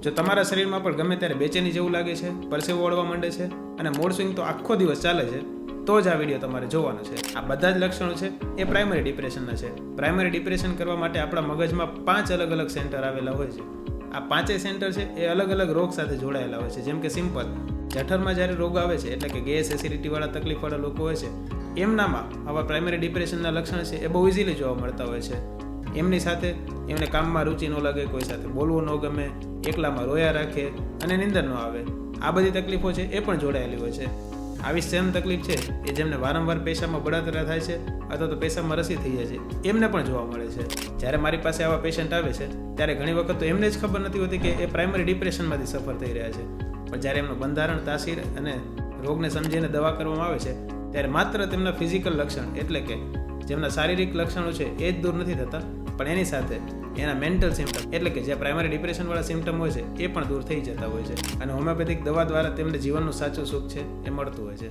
જો તમારા શરીરમાં પણ ગમે ત્યારે બેચેની જેવું લાગે છે, પરસેવો વળવા માંડે છે અને મૂડ સ્વિંગ તો આખો દિવસ ચાલે છે, તો જ આ વિડીયો તમારે જોવાનો છે. આ બધા જ લક્ષણો છે એ પ્રાઇમરી ડિપ્રેશનના છે. પ્રાઇમરી ડિપ્રેશન કરવા માટે આપણા મગજમાં 5 અલગ અલગ સેન્ટર આવેલા હોય છે. આ 5 સેન્ટર છે એ અલગ અલગ રોગ સાથે જોડાયેલા હોય છે. જેમ કે સિમ્પલ જઠરમાં જ્યારે રોગ આવે છે, એટલે કે ગેસ એસિડિટીવાળા તકલીફવાળા લોકો હોય છે, એમનામાં આવા પ્રાઇમરી ડિપ્રેશનના લક્ષણ છે એ બહુ ઇઝીલી જોવા મળતા હોય છે. એમની સાથે એમને કામમાં રુચિ ન લાગે, કોઈ સાથે બોલવું ન ગમે, એકલામાં રોયા રાખે અને નીંદર ન આવે, આ બધી તકલીફો છે એ પણ જોડાયેલી હોય છે. આવી સેમ તકલીફ છે એ જેમને વારંવાર પેશાબમાં બળતરા થાય છે અથવા તો પેશાબમાં રસી થઈ જાય છે, એમને પણ જોવા મળે છે. જ્યારે મારી પાસે આવા પેશન્ટ આવે છે ત્યારે ઘણી વખત તો એમને જ ખબર નથી હોતી કે એ પ્રાઇમરી ડિપ્રેશનમાંથી સફર થઈ રહ્યા છે. પણ જ્યારે એમનું બંધારણ, તાસીર અને રોગને સમજીને દવા કરવામાં આવે છે ત્યારે માત્ર તેમના ફિઝિકલ લક્ષણ એટલે કે જેમના શારીરિક લક્ષણો છે એ જ દૂર નથી થતા, પણ એની સાથે એના મેન્ટલ સિમ્ટમ એટલે કે જે પ્રાઇમરી ડિપ્રેશનવાળા સિમ્ટમ હોય છે એ પણ દૂર થઈ જતા હોય છે. અને હોમિયોપેથિક દવા દ્વારા તેમને જીવનનું સાચું સુખ છે એ મળતું હોય છે.